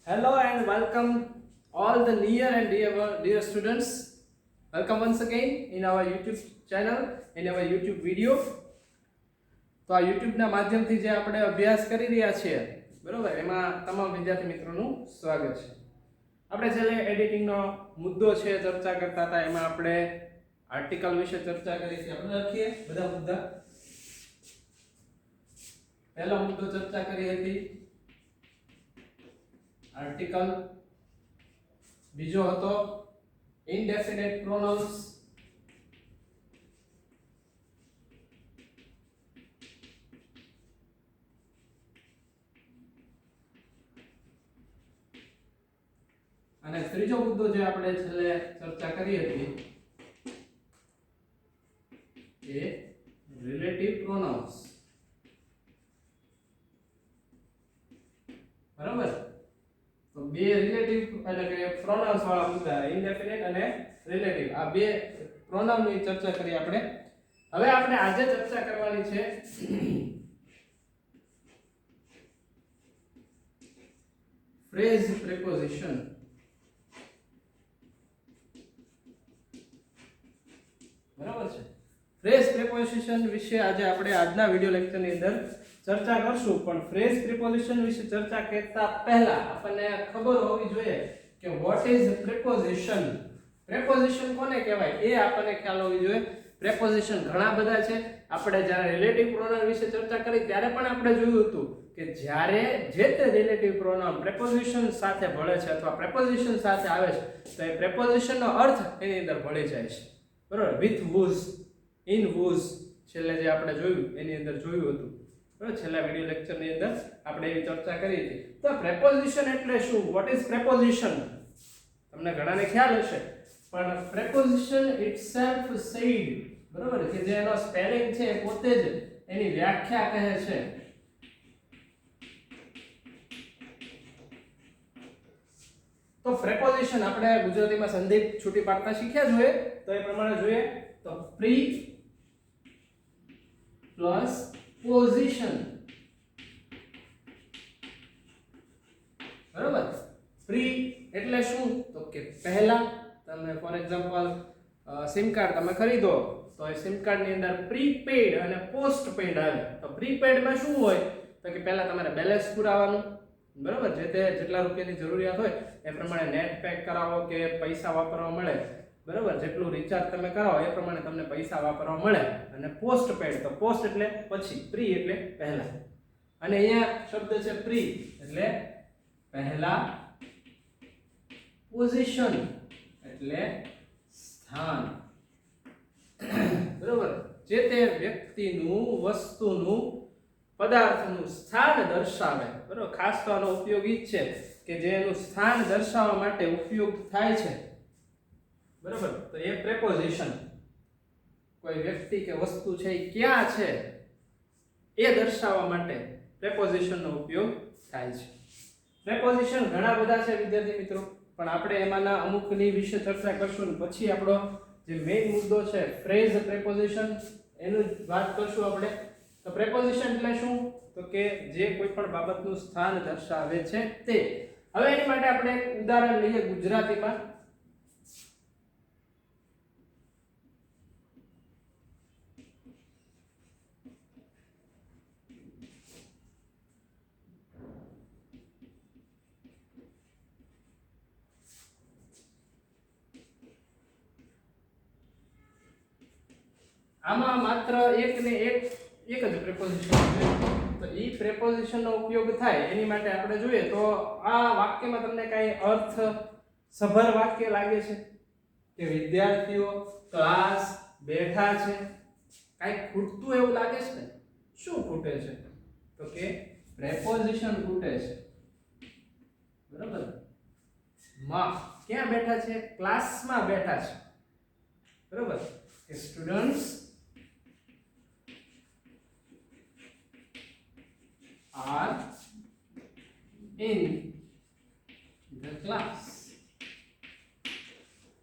Hello and welcome all the near and dear students. Welcome once again in our YouTube channel, in our YouTube video. તો આ YouTube ના માધ્યમથી જે આપણે અભ્યાસ કરી રહ્યા છીએ બરોબર, એમાં તમામ વિદ્યાર્થી મિત્રોનું સ્વાગત છે. આપણે છેલ્લે એડિટિંગનો મુદ્દો છે ચર્ચા કરતા હતા, એમાં આપણે આર્ટિકલ વિશે ચર્ચા કરી છે. આપણે લખીએ બધા મુદ્દા. પહેલો મુદ્દો ચર્ચા કરી હતી આર્ટિકલ, બીજો હતો ઇનડેફિનેટ પ્રોનાઉન્સ, અને ત્રીજો મુદ્દો જે આપણે છેલ્લે ચર્ચા કરી હતી એ રિલેટિવ પ્રોનાઉન્સ. બરાબર, તો બે રિલેટિવ એટલે કે પ્રોનાઉન્સ વાળા મુદ્દા ઇનડેફિનેટ અને રિલેટિવ, આ બે પ્રોનાઉનની ચર્ચા કરી આપણે. હવે આપણે આજે ચર્ચા કરવાની છે ફ્રેઝ પ્રિપોઝિશન. બરાબર છે, ફ્રેઝ પ્રિપોઝિશન વિશે આજે આપણે આજના વિડિયો લેક્ચરની અંદર ચર્ચા કરશું. પણ ફ્રેઝ પ્રિપોઝિશન વિશે ચર્ચા કરતા પહેલા આપણને ખબર હોવી જોઈએ કે વોટ ઇઝ પ્રિપોઝિશન. પ્રિપોઝિશન કોને કહેવાય એ આપણને ખ્યાલ હોવી જોઈએ. પ્રિપોઝિશન ઘણા બધા છે. આપણે જ્યારે રિલેટિવ પ્રોનાઉન વિશે ચર્ચા કરી ત્યારે પણ આપણે જોયું હતું કે જ્યારે જે તે રિલેટિવ પ્રોનાઉન પ્રિપોઝિશન સાથે ભળે છે અથવા પ્રિપોઝિશન સાથે આવે છે તો એ પ્રિપોઝિશનનો અર્થ એની અંદર ભળી જાય છે. બરોબર, વિથ whose, in whose છેલ્લે જે આપણે જોયું એની અંદર જોયું હતું. બરાબર, છેલ્લા વિડિયો લેક્ચરની અંદર આપણે એવી ચર્ચા કરી હતી. તો પ્રેપોઝિશન એટલે શું? What is preposition? તમને ઘણાને ખ્યાલ હશે, પણ પ્રેપોઝિશન ઇટસેલ્ફ સેડ, બરાબર, કે જે એનો સ્પેલિંગ છે એ પોતે જ એની વ્યાખ્યા કહે છે. તો પ્રેપોઝિશન આપણે ગુજરાતીમાં સંધિ છૂટી પાડતા શીખ્યા જોઈએ, તો એ પ્રમાણે જોઈએ તો પ્રી પ્લસ પોઝિશન. બરાબર, પ્રી એટલે શું? તો કે પહેલા. તમે ફોર એક્ઝામ્પલ સિમ કાર્ડ તમે ખરીદો તો એ સિમ કાર્ડ ની અંદર પ્રીપેડ અને પોસ્ટપેડ આવે. તો પ્રીપેડ માં શું હોય તો કે પહેલા તમારે બેલેન્સ પુરાવાનું, બરાબર, જે તે જેટલા રૂપિયાની જરૂરિયાત હોય એ પ્રમાણે નેટ પેક કરાવો કે પૈસા વાપરવા મળે. બરાબર, જેટલું રિચાર્જ તમે કરાવો એ પ્રમાણે તમને પૈસા વાપરવા મળે. અને પોસ્ટપેડ, તો પોસ્ટ એટલે પછી, પ્રી એટલે પહેલા. અને અહીંયા શબ્દ છે પ્રી એટલે પહેલા, પોઝિશન એટલે સ્થાન. બરાબર, જે તે વ્યક્તિનું, વસ્તુનું, પદાર્થનું સ્થાન દર્શાવે. બરાબર, ખાસ તો આનો ઉપયોગ ઈ છે કે જે એનું સ્થાન દર્શાવવા માટે ઉપયોગ થાય છે. બરાબર, તો એ પ્રેપોઝિશન કોઈ વ્યક્તિ કે વસ્તુ છે એ ક્યાં છે એ દર્શાવવા માટે પ્રેપોઝિશનનો ઉપયોગ થાય છે. પ્રેપોઝિશન ઘણા બધા છે વિદ્યાર્થી મિત્રો, પણ આપણે એમાંના અમુકની વિશે ચર્ચા કરશું. પછી આપણો જે મેઇન મુદ્દો છે ફ્રેઝ પ્રેપોઝિશન, એનું વાત કરશું આપણે. તો પ્રેપોઝિશન એટલે શું? તો કે જે કોઈ પણ બાબતનું સ્થાન દર્શાવે છે તે. હવે એની માટે આપણે એક ઉદાહરણ લઈએ ગુજરાતીમાં. આમાં માત્ર એક ને એક જ પ્રેપોઝિશન છે. તો ઈ પ્રેપોઝિશનનો ઉપયોગ થાય એની માટે આપણે જોઈએ તો આ વાક્યમાં તમને કઈ અર્થ સભર વાક્ય લાગે છે કે વિદ્યાર્થીઓ ક્લાસ બેઠા છે? કઈ ખૂટતું એવું લાગે છે ને? શું ખૂટે છે? તો કે પ્રેપોઝિશન ખૂટે છે. બરાબર, માં ક્યાં બેઠા છે? ક્લાસમાં બેઠા છે. બરાબર, કે students are in the class.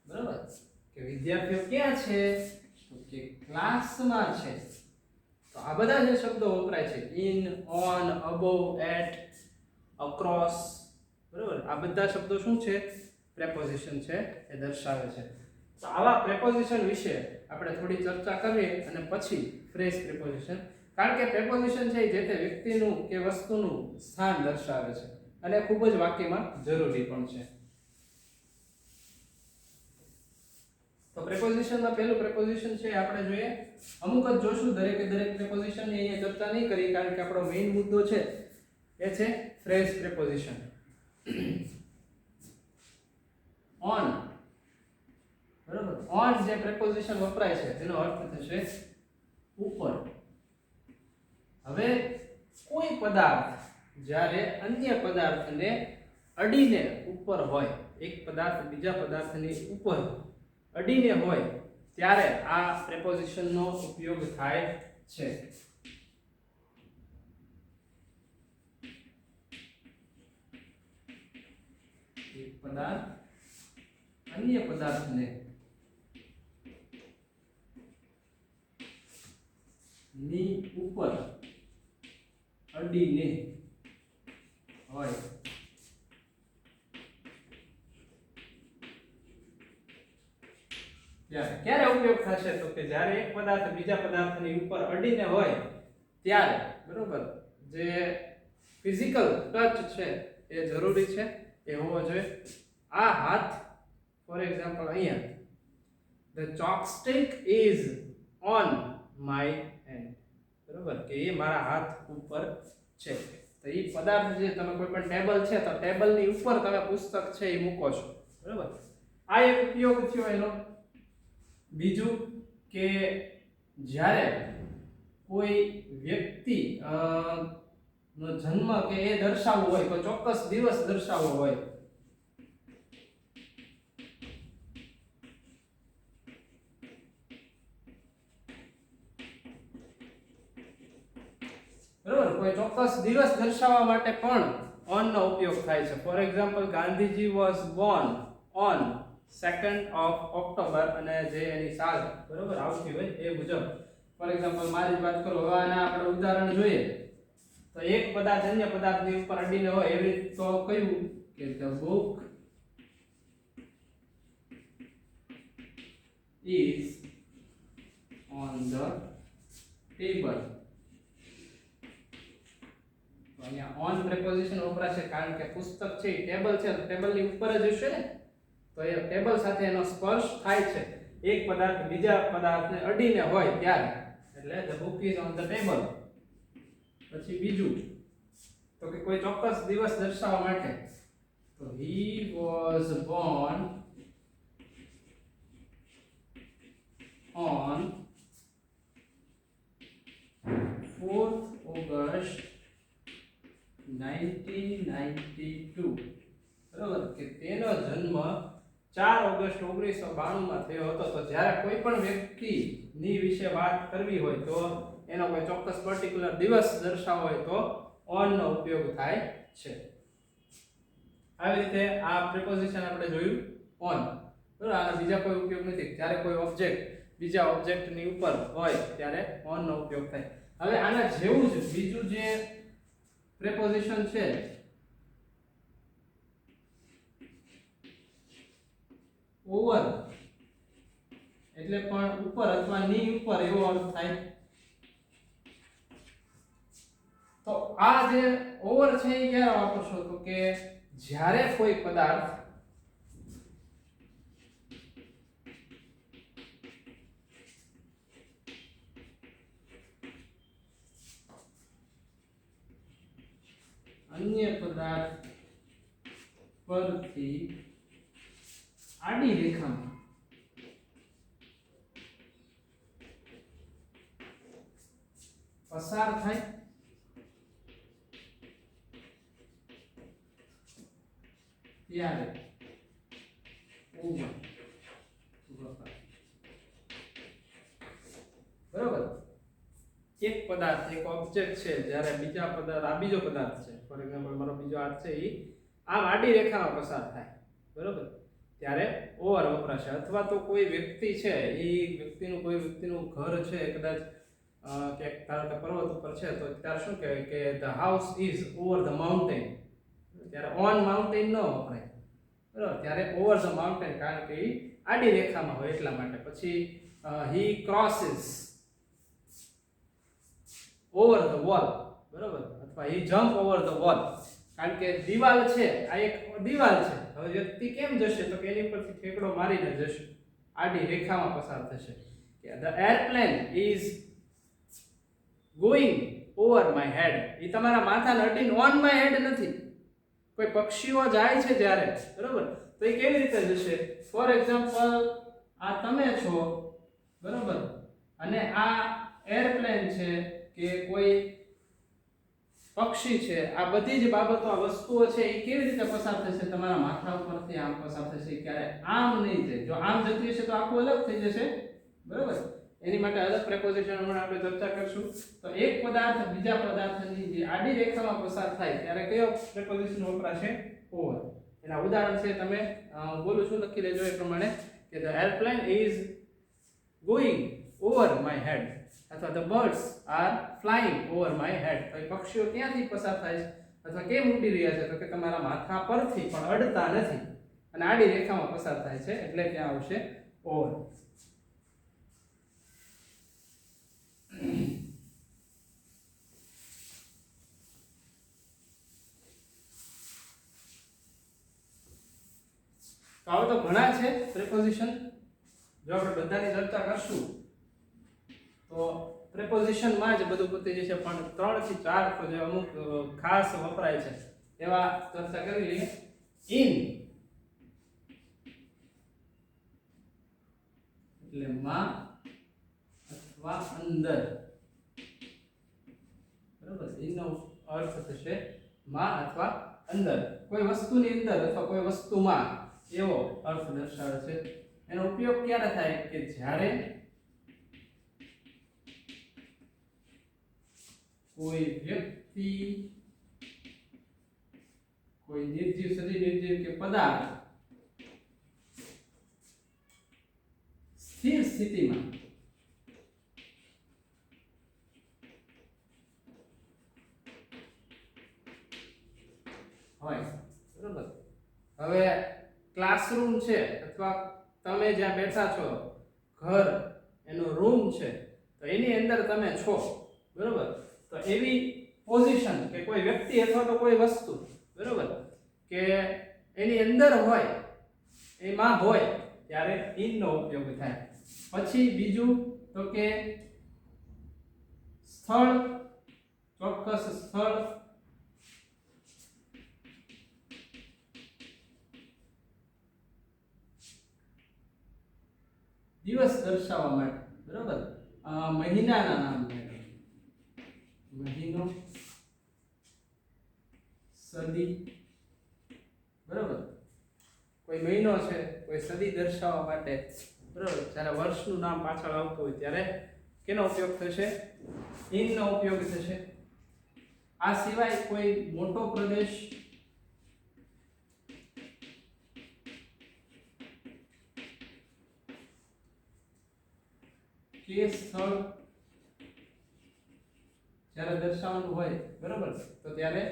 બરાબર, કે વિદ્યાર્થીઓ ક્યાં છે? તો કે ક્લાસમાં છે. તો આ બધા જે શબ્દો વપરાય છે, in, on, above, at, across, બરોબર, આ બધા શબ્દો શું છે? પ્રેપોઝિશન છે, એ દર્શાવે છે. તો આવા પ્રેપોઝિશન વિશે આપણે થોડી ચર્ચા કરીએ અને પછી ફ્રેઝ પ્રેપોઝિશન, કારણ કે પ્રેપોઝિશન છે જે તે વ્યક્તિનું કે વસ્તુનું સ્થાન દર્શાવે છે અને ખૂબ જ વાક્યમાં જરૂરી પણ છે. તો પ્રેપોઝિશનમાં પહેલું પ્રેપોઝિશન છે આપણે જોઈએ, અમુક જ જોશું, દરેકે દરેક પ્રેપોઝિશનની અહીંયા ચર્ચા નહીં કરી, કારણ કે આપણો મેઇન મુદ્દો છે એ છે ફ્રેઝ પ્રેપોઝિશન. ઓન, બરાબર, ઓન જે પ્રેપોઝિશન વપરાય છે તેનો અર્થ થશે ઉપર. હવે કોઈ પદાર્થ જ્યારે અન્ય પદાર્થને અડીને ઉપર હોય, એક પદાર્થ બીજા પદાર્થની ઉપર અડીને હોય ત્યારે આ પ્રેપોઝિશનનો ઉપયોગ થાય છે. એક પદાર્થ અન્ય પદાર્થને ની ઉપર અડીને હોય ક્યારે ઉપયોગ થશે? તો કે જ્યારે એક પદાર્થ બીજા પદાર્થની ઉપર અડીને હોય ત્યારે, બરોબર, જે ફિઝિકલ ટચ છે એ જરૂરી છે, એ હોવો જોઈએ. આ હાથ, ફોર એક્ઝામ્પલ અહીંયા, the chopstick is on my hand, બરોબર, કે એ મારા હાથ ઉપર છે. તો એ પદાર્થ જે તમે કોઈ પણ ટેબલ છે તો ટેબલની ઉપર તમે પુસ્તક છે એ મૂકો છો, બરોબર. આ એક ઉપયોગ થયો એનો. બીજું કે જ્યારે કોઈ વ્યક્તિ નો જન્મ કે એ દર્શાવવો હોય, કોઈ ચોક્કસ દિવસ દર્શાવવો હોય, બરોબર, કોઈ ચોક્કસ દિવસ દર્શાવવા માટે પણ ઓન નો ઉપયોગ થાય છે. For example, Gandhiji was Born on 2nd of October, અને જે એની સાલ, બરોબર, આવતી હોય એ મુજબ. ફોર એક્ઝામ્પલ, મારી જ વાત કરું, હવે આના આપણે ઉદાહરણ જોઈએ તો એક પદાર્થ અન્ય પદાર્થની ઉપર અડીને હોય એવી તો કયું કે the book is on the table. તો અહીંયા ઓન પ્રેપોઝિશન વપરાશે કારણ કે પુસ્તક છે એ ટેબલ છે તો ટેબલની ઉપર જ હશે ને, તો એ ટેબલ સાથે એનો સ્પર્શ થાય છે. એક પદાર્થ બીજા પદાર્થને અડીને હોય ત્યારે, એટલે the book is on the table. પછી બીજું તો કે કોઈ ચોક્કસ દિવસ દર્શાવવા માટે, તો he was born on 4th August 1992, બરાબર, કે તેનો જન્મ 4 ઓગસ્ટ 1992 માં થયો હતો. તો જ્યારે કોઈ પણ વ્યક્તિની વિશે વાત કરવી હોય તો એનો કોઈ ચોક્કસ પર્ટિક્યુલર દિવસ દર્શાવવો હોય તો ઓન નો ઉપયોગ થાય છે. આવી રીતે આ પ્રિપોઝિશન આપણે જોયું ઓન, બરાબર. આના બીજા કોઈ ઉપયોગ નથી. જ્યારે કોઈ ઓબ્જેક્ટ બીજા ઓબ્જેક્ટની ઉપર હોય ત્યારે ઓન નો ઉપયોગ થાય. હવે આના જેવું જ બીજું જે પ્રિપોઝિશન છે ઓવર, એટલે પણ ઉપર અથવા ની ઉપર એવો અર્થ થાય. તો આ જે ઓવર છે એ ક્યારે વાપરશો? તો કે જ્યારે કોઈ પદાર્થ અન્ય પદાર્થ પરથી આડી રેખામાં પસાર થાય ત્યારે ઓવર, બરાબર. એક પદાર્થ, એક ઓબ્જેક્ટ છે, જ્યારે બીજા પદાર્થ, આ બીજો પદાર્થ છે, ફોર એક્ઝામ્પલ મારો બીજો હાથ છે, એ આમ આડી રેખામાં પસાર થાય, બરાબર, ત્યારે ઓવર વપરાશે. અથવા તો કોઈ વ્યક્તિ છે, એ કોઈ વ્યક્તિનું ઘર છે કદાચ કે ધારો કે પર્વત ઉપર છે, તો ત્યારે શું કહેવાય કે the house is over the mountain, ત્યારે ઓન માઉન્ટેન ન વપરાય, બરાબર. ત્યારે ઓવર ધ માઉન્ટેન, કારણ કે એ આડી રેખામાં હોય એટલા માટે. પછી હી ક્રોસીસ ઓવર ધ વોલ, બરાબર, અથવા હી જમ્પ ઓવર ધ વોલ, કારણ કે દિવાલ છે, આ એક દિવાલ છે. હવે વ્યક્તિ કેમ જશે તો કે એની પરથી ઠેકડો મારીને જશે, આડી રેખામાં પસાર થશે. કે the airplane is going over my head, એ તમારા માથાને અડીને ઓન માય હેડ નથી. કોઈ પક્ષીઓ જાય છે જ્યારે, બરાબર, તો એ કેવી રીતે જશે? ફોર એક્ઝામ્પલ, આ તમે છો, બરાબર, અને આ એરપ્લેન છે કે કોઈ પક્ષી છે, આ બધી જ બાબતો, આ વસ્તુઓ છે, એ કેવી રીતે પસાર થશે? તમારા માથા ઉપરથી આમ પસાર થશે, ક્યારે આમ નહીં જાય. જો આમ જતી હશે તો આખું અલગ થઈ જશે, બરાબર. એની માટે અલગ પ્રેપોઝિશન હમણાં આપણે ચર્ચા કરશું. તો એક પદાર્થ બીજા પદાર્થની જે આડી રેખામાં પસાર થાય ત્યારે કયો પ્રેપોઝિશન વપરાશે? ઓવર. એના ઉદાહરણ છે, તમે બોલું છું, લખી લેજો એ પ્રમાણે, કે the airplane is going over my head, અથવા the birds are flying over my head. તો એ પક્ષીઓ ક્યાંથી પસાર થાય છે અથવા કેમ ઉડી રહ્યા છે? તો કે તમારા માથા પરથી, પણ અડતા નથી, અને આડી રેખામાં પસાર થાય છે, એટલે ત્યાં આવશે ઓવર. તો આવો તો ઘણા છે પ્રેપોઝિશન. જો આપણે બધાની ચર્ચા કરશું તો પ્રેપોઝિશન માં જ બધું પતી જશે, પણ 3 થી 4 તો જે અમુક ખાસ વપરાય છે એવા ચર્ચા કરી લઈએ. ઇન એટલે માં અથવા અંદર, બરાબર. ઇનનો અર્થ થશે માં અથવા અંદર, કોઈ વસ્તુની અંદર અથવા કોઈ વસ્તુમાં, એવો અર્થ દર્શાવે છે. એનો ઉપયોગ ક્યારે થાય? કે જ્યારે કોઈ વ્યક્તિ, કોઈ નિર્જીવ, સજીવ, નિર્જીવ કે પદાર્થ સ્થિર સ્થિતિમાં હોય, બરાબર. હવે ક્લાસરૂમ છે, અથવા તમે જ્યાં બેઠા છો, ઘર એનો રૂમ છે, તો એની અંદર તમે છો, બરાબર. તો એવી પોઝિશન કે કોઈ વ્યક્તિ અથવા તો કોઈ વસ્તુ, બરાબર, કે એની અંદર હોય, એમાં હોય, ત્યારે ઇન નો ઉપયોગ થાય. પછી બીજું તો કે સ્થળ, ચોક્કસ સ્થળ, દિવસ દર્શાવવા માટે, બરાબર. મહિનાના નામ માટે, મહિનો, સદી, બરાબર. કોઈ મહિનો છે, કોઈ સદી દર્શાવવા માટે, બરાબર. જ્યારે વર્ષનું નામ પાછળ આવતું હોય ત્યારે કેનો ઉપયોગ થશે? ઇન નો ઉપયોગ થશે. આ સિવાય કોઈ મોટો પ્રદેશ કે સ્થળ જ્યારે દર્શાવવાનું હોય, બરાબર, તો ત્યારે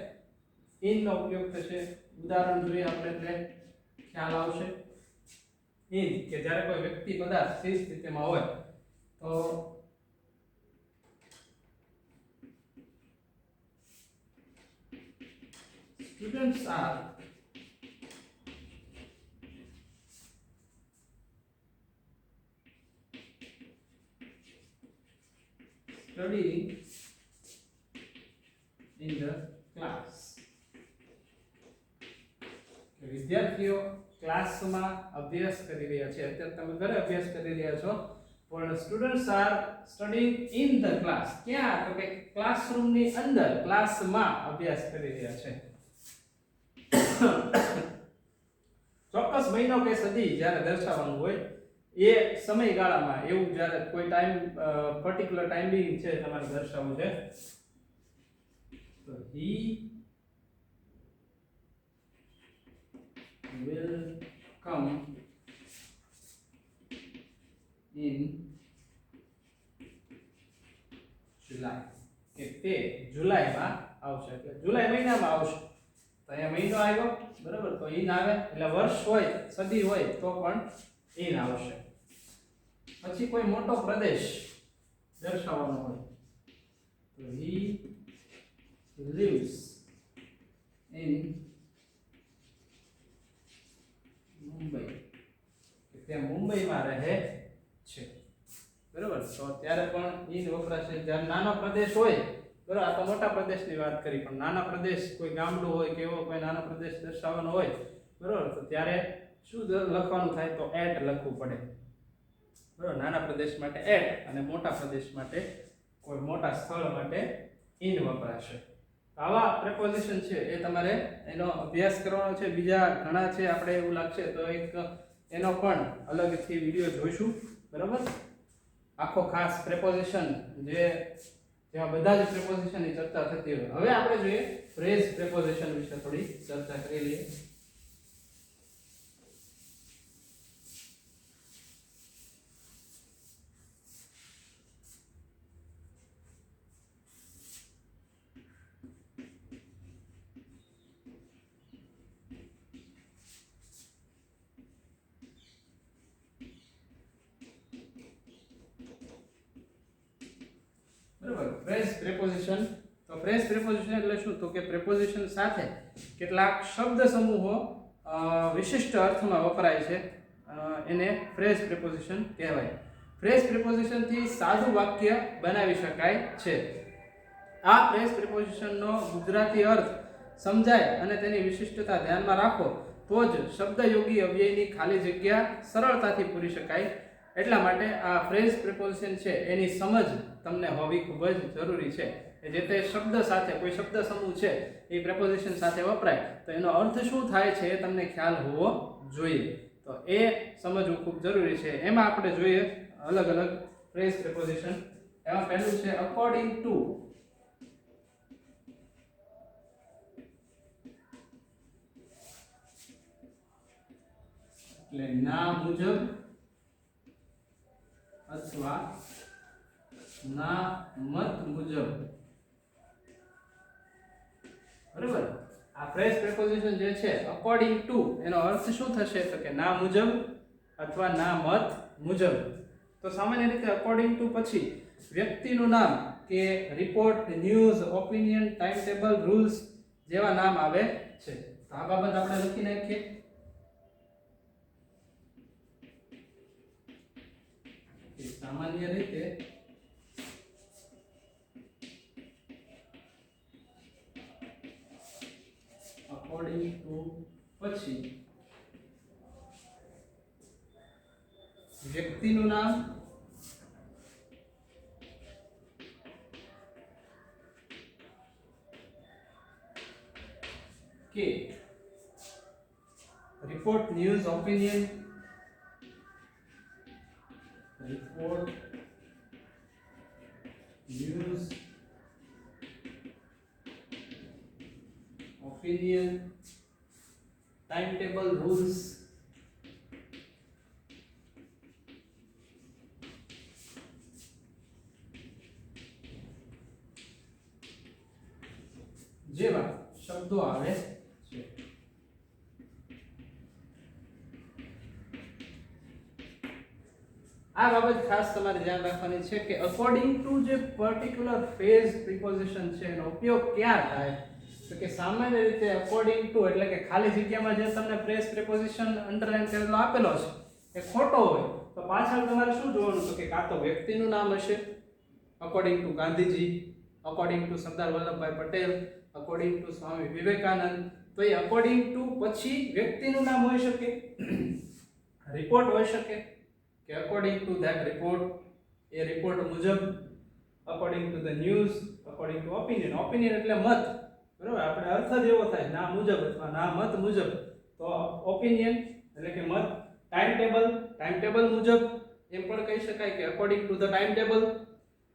ઇન નો ઉપયોગ થશે. ઉદાહરણ જોઈએ આપણે એટલે ખ્યાલ આવશે. ઇન કે જ્યારે કોઈ વ્યક્તિ, પદાર્થ સ્થિર સ્થિતિમાં હોય, તો students are studying in the class. વિદ્યાર્થીઓ ક્લાસમાં અભ્યાસ કરી રહ્યા છે. અત્યારે તમે ઘરે અભ્યાસ કરી રહ્યા છો, પણ students are studying in the class. ક્યાં? તો કે ક્લાસરૂમની અંદર, ક્લાસમાં અભ્યાસ કરી રહ્યા છે. ચોક્કસ મહિનો કે સદી જ્યારે દર્શાવવાનું હોય, એ સમયગાળામાં, એવું જ્યારે કોઈ ટાઈમ, પર્ટિક્યુલર ટાઈમિંગ છે તમારે દર્શાવવું છે, તો he will come in July, કે તે જુલાઈમાં આવશે, એટલે જુલાઈ મહિનામાં આવશે. તો અહીંયા મહિનો આવ્યો, બરાબર, તો ઈન આવે એટલે વર્ષ હોય, સદી હોય તો પણ ઈન આવશે. પછી કોઈ મોટો પ્રદેશ દર્શાવવાનો હોય તો he lives in મુંબઈ, તે મુંબઈમાં રહે છે, બરાબર. તો ત્યારે પણ ઈન વપરાશે. જ્યારે નાનો પ્રદેશ હોય, બરાબર, આ તો મોટા પ્રદેશની વાત કરી, પણ નાના પ્રદેશ કોઈ ગામડું હોય કે એવો કોઈ નાનો પ્રદેશ દર્શાવવાનો હોય, બરાબર, તો ત્યારે શું લખવાનું થાય તો એટ લખવું પડે, બરાબર. નાના પ્રદેશ માટે એટ અને મોટા પ્રદેશ માટે કોઈ મોટા સ્થળ માટે ઇન વપરાશે. આવા પ્રેપોઝિશન છે એ તમારે એનો અભ્યાસ કરવાનો છે. બીજા ઘણા છે, આપણે એવું લાગશે તો એક એનો પણ અલગથી વિડીયો જોઈશું, બરાબર. આખો ખાસ પ્રેપોઝિશન જેમાં બધા જ પ્રેપોઝિશનની ચર્ચા થતી હોય. હવે આપણે જોઈએ ફ્રેઝ પ્રેપોઝિશન વિશે થોડી ચર્ચા કરી લઈએ. Phrase preposition. તો ફ્રેઝ પ્રેપોઝિશન એટલે શું? તો કે પ્રેપોઝિશન સાથે કેટલાક શબ્દ સમૂહો વિશિષ્ટ અર્થમાં વપરાય છે, એને ફ્રેઝ પ્રેપોઝિશન કહેવાય. ફ્રેઝ પ્રેપોઝિશન થી સાદું વાક્ય બનાવી શકાય છે. આ ફ્રેઝ પ્રેપોઝિશનનો ગુજરાતી અર્થ સમજાય અને તેની વિશિષ્ટતા ધ્યાનમાં રાખો તો જ શબ્દયોગી અવ્યયની ખાલી જગ્યા સરળતાથી પૂરી શકાય. એટલા માટે આ ફ્રેઝ પ્રિપોઝિશન છે એની સમજ તમને હોવી ખૂબ જ જરૂરી છે. જે તે શબ્દ સાથે કોઈ શબ્દ સમૂહ છે એ પ્રિપોઝિશન સાથે વપરાય તો એનો અર્થ શું થાય છે એ તમને ખ્યાલ હોવો જોઈએ. તો એ સમજવું ખૂબ જરૂરી છે. એમાં આપણે જોઈએ અલગ અલગ ફ્રેઝ પ્રિપોઝિશન. એમાં પહેલું છે અકોર્ડિંગ ટુ. એટલે ના મુજબ અથવા ના મત મુજબ, બરાબર. આ ફ્રેઝ પ્રિપોઝિશન જે છે અકોર્ડિંગ ટુ એનો અર્થ શું થશે તો કે ના મુજબ અથવા ના મત મુજબ. તો સામાન્ય રીતે અકોર્ડિંગ ટુ પછી વ્યક્તિનું નામ કે report, news, opinion, time table, rules જેવા નામ આવે છે. તો આ બાબત આપણે લખી નાખીએ. સામાન્ય રીતે અકોર્ડિંગ ટુ પછી વ્યક્તિનું નામ કે report, news, opinion, report, news, opinion, timetable, rules જેવા શબ્દો આવે છે. આ બાબત ખાસ તમારે ધ્યાન રાખવાની છે કે અકોર્ડિંગ ટુ જે પર્ટિક્યુલર ફ્રેઝ પ્રિપોઝિશન છે એનો ઉપયોગ ક્યાં થાય તો કે સામાન્ય રીતે અકોર્ડિંગ ટુ એટલે કે ખાલી જગ્યામાં જે તમને ફ્રેઝ પ્રિપોઝિશન અંડરલાઈન કરેલો આપેલો છે એ ખોટો હોય તો પાછળ તમારે શું જોવાનું તો કે કાં તો વ્યક્તિનું નામ હશે according to Gandhiji, according to Sardar Vallabhbhai Patel, according to Swami Vivekananda. તો એ અકોર્ડિંગ ટુ પછી વ્યક્તિનું નામ હોઈ શકે, રિપોર્ટ હોઈ શકે કે અકોર્ડિંગ ટુ ધેટ રિપોર્ટ, એ રિપોર્ટ મુજબ, according to the news, according to opinion. Opinion એટલે મત, બરાબર. આપણે અર્થ જ એવો થાય ના મુજબ અથવા ના મત મુજબ, તો ઓપિનિયન એટલે કે મત. ટાઈમ ટેબલ, ટાઈમ ટેબલ મુજબ એમ પણ કહી શકાય કે according to the time table.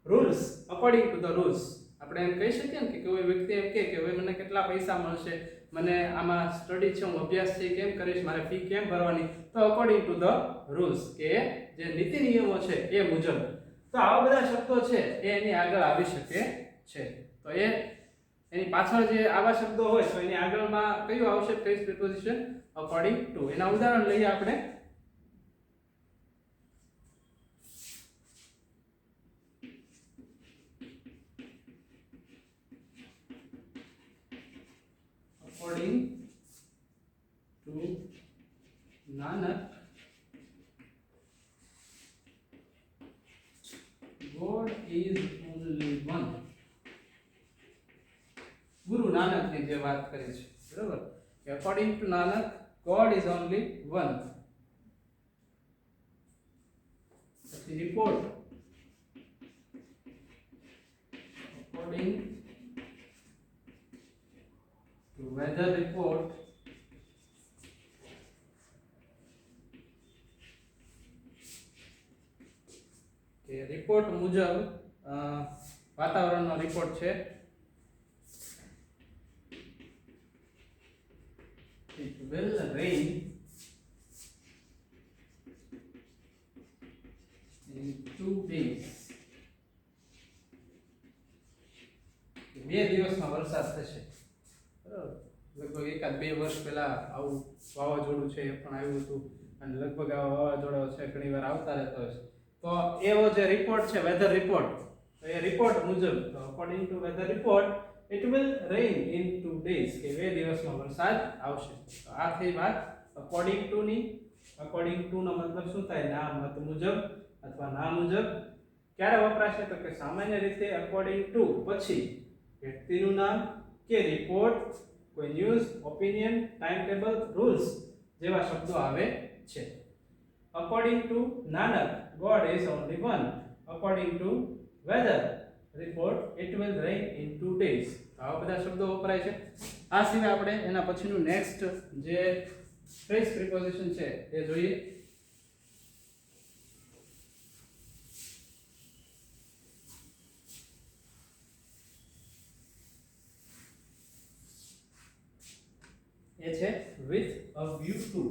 Rules, according to the rules. આપણે એમ કહી શકીએ ને કે કોઈ વ્યક્તિ એમ કહે કે હવે મને કેટલા પૈસા મળશે, મને આમાં સ્ટડી છે, હું અભ્યાસ છે કેમ કરીશ, મારે ફી કેમ ભરવાની, તો અકોર્ડિંગ ટુ ધ રૂલ્સ કે જે નીતિ નિયમો છે એ મુજબ. તો આવા બધા શબ્દો છે એ એની આગળ આવી શકે છે. તો એની પાછળ જે આવા શબ્દો હોય તો એની આગળમાં કયું આવશે ફ્રેઝ પ્રિપોઝિશન અકોર્ડિંગ ટુ. એના ઉદાહરણ લઈએ આપણે. According to Nanak, God is only one. ગુરુ નાનકની જે વાત કરી છે, બરાબર, કે according to Nanak God is only one. પછી report, according to weather report કે રિપોર્ટ મુજબ વાતાવરણનો રિપોર્ટ છે. It will rain in 2 days. 2 દિવસમાં વરસાદ થશે. બરાબર, લગભગ એકાદ 2 વર્ષ પહેલા આવું વાવાઝોડું છે એ પણ આવ્યું હતું, અને લગભગ આવા વાવાઝોડા છે ઘણી વાર આવતા રહેતા હોય છે. તો એવો જે રિપોર્ટ છે વેધર રિપોર્ટ, તો એ રિપોર્ટ મુજબ, તો according to weather report it will rain in 2 days, કે 2 દિવસમાં વરસાદ આવશે. તો આ થઈ વાત અકોર્ડિંગ ટુ ની. અકોર્ડિંગ ટુ નો મતલબ શું થાય? ના મત મુજબ અથવા ના મુજબ. ક્યારે વપરાશે? તો કે સામાન્ય રીતે અકોર્ડિંગ ટુ પછી વ્યક્તિનું નામ કે રિપોર્ટ, કોઈ news, opinion, time table, rules જેવા શબ્દો આવે છે. According to Nanak God is only one. According to weather report it will rain in 2 days. આવા બધા શબ્દો વપરાય છે. આ સિવાય આપણે એના પછીનું નેક્સ્ટ જે ફ્રેઝ પ્રિપોઝિશન છે એ જોઈએ. એ છે with a view to.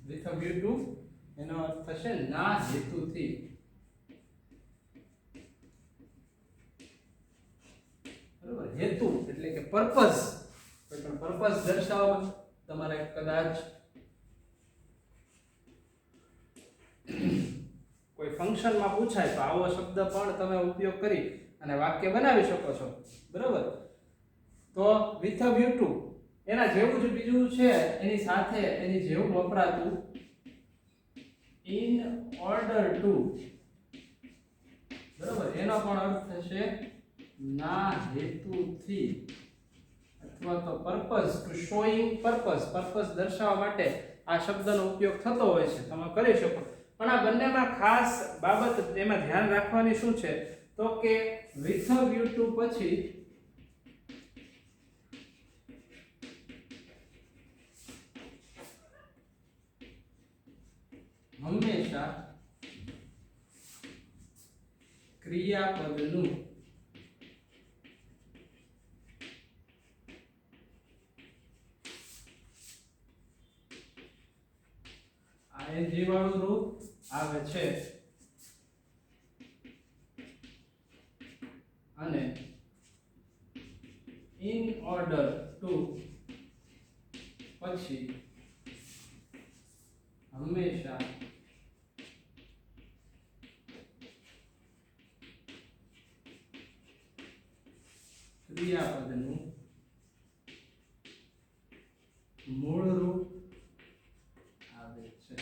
with a view to એનો અર્થ થશે ના હેતુથી. બરાબર, હેતુ એટલે કે પર્પઝ. કોઈ પણ પર્પઝ દર્શાવવા તમારે કદાચ કોઈ ફંક્શનમાં પૂછાય તો આવો શબ્દ પણ તમે ઉપયોગ કરી અને વાક્ય બનાવી શકો છો. બરાબર, તો with a view to એના જેવું જ બીજું છે એની સાથે એની જેવું વપરાતું in order to. બરાબર, એનો પણ અર્થ થશે ના હેતુથી અથવા તો purpose, to showing purpose. Purpose દર્શાવવા માટે આ શબ્દનો ઉપયોગ થતો હોય છે, તમે કરી શકો. પણ આ બંનેમાં ખાસ બાબત એમાં ધ્યાન રાખવાની શું છે? તો કે with a view to પછી હંમેશા ક્રિયાપદનું ing વાળું રૂપ આવે છે અને in order to પછી હંમેશા ક્રિયાપદનું મૂળ રૂપ આવે છે.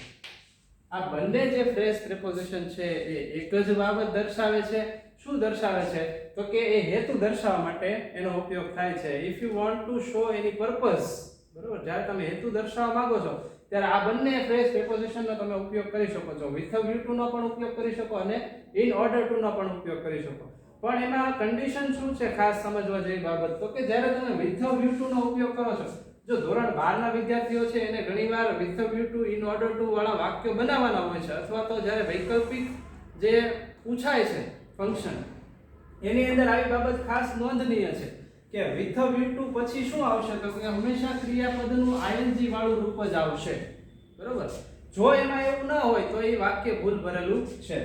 આ બંને જે ફ્રેઝ પ્રિપોઝિશન છે એ એક જ બાબત દર્શાવે છે. શું દર્શાવે છે? તો કે એ હેતુ દર્શાવવા માટે એનો ઉપયોગ થાય છે. If you want to show any purpose, બરોબર, જ્યારે તમે હેતુ દર્શાવવા માંગો છો ત્યારે આ બંને ફ્રેઝ પ્રિપોઝિશનનો તમે ઉપયોગ કરી શકો છો. વિથ અ વ્યૂ ટુ નો પણ ઉપયોગ કરી શકો અને ઇન ઓર્ડર ટુ નો પણ ઉપયોગ કરી શકો. પણ એમાં કન્ડિશન શું છે ખાસ સમજવા જેવી બાબત? તો કે જ્યારે તમે વિથ અ વ્યૂ ટુ નો ઉપયોગ કરો છો, જો ધોરણ 12 ના વિદ્યાર્થીઓ છે એને ઘણીવાર with a view to, in order to વાળા વાક્યો બનાવવાના હોય છે, અથવા તો જ્યારે વૈકલ્પિક જે પૂછાય છે ફંક્શન એની અંદર આવી બાબત ખાસ નોંધનીય છે કે વિથ અ વ્યૂ ટુ પછી શું આવશે? તો કે હંમેશા ક્રિયાપદનું ing વાળું રૂપ જ આવશે. બરોબર, જો એમાં એવું ના હોય તો એ વાક્ય ભૂલ ભરેલું છે.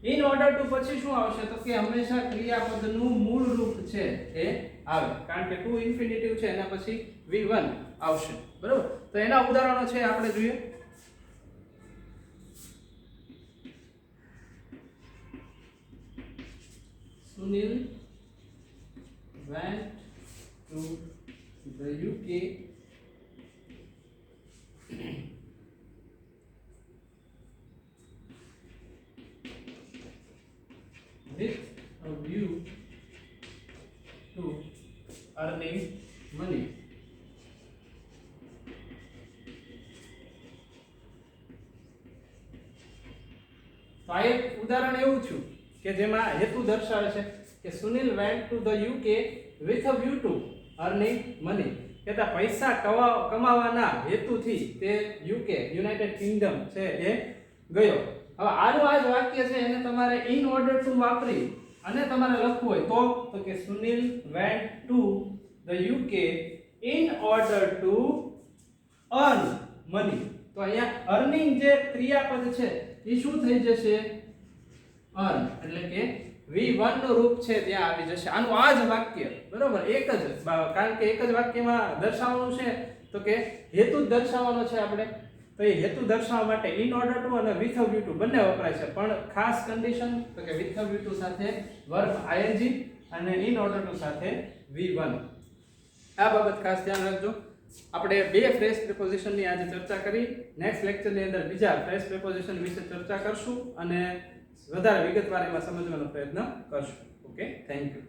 ઇન ઓર્ડર ટુ પછી શું આવશે તો કે હંમેશા ક્રિયાપદનું મૂળ રૂપ છે એ આવે, કારણ કે ટુ ઇન્ફિનિટિવ છે એના પછી V1 આવશે. બરોબર, તો એના ઉદાહરણો છે આપણે જોઈએ. Sunil went to the UK with a view to earning money. તો આ એક ઉદાહરણ એવું છે કે જેમાં હેતુ દર્શાવે છે કે Sunil went to the UK with a view to earning money, કે પૈસા કમાવાના હેતુથી તે યુકે યુનાઇટેડ કિંગડમ છે એ ગયો. હવે આનું આ જ વાક્ય છે એને તમારે ઇન ઓર્ડર ટુ વાપરી અને તમારે લખવું હોય તો કે Sunil went to the UK in order to earn money. તો અહીંયા અર્નિંગ જે ક્રિયાપદ છે એ શું થઈ જશે? અર્ન, એટલે કે V1 નું રૂપ છે ત્યાં આવી જશે. આનું આ જ વાક્ય, બરોબર, એક જ, કારણ કે એક જ વાક્યમાં દર્શાવવાનું છે તો કે હેતુ જ દર્શાવવાનો છે આપણે. તો એ હેતુ દર્શાવવા માટે ઇન ઓર્ડર ટુ અને વિથ અ વ્યૂ ટુ બંને વપરાય છે, પણ ખાસ કન્ડિશન તો કે વિથ અ વ્યૂ ટુ સાથે વર્બ ing અને ઇન ઓર્ડર ટુ સાથે V1. આ બાબત ખાસ ધ્યાન રાખજો. આપણે બે ફ્રેઝ પ્રિપોઝિશન ની આજે ચર્ચા કરી. નેક્સ્ટ લેક્ચર ની અંદર બીજા ફ્રેઝ પ્રિપોઝિશન વિશે ચર્ચા કરશું અને વધારે વિગતવાર એમાં સમજવાનો પ્રયત્ન કરશું. Okay, thank you.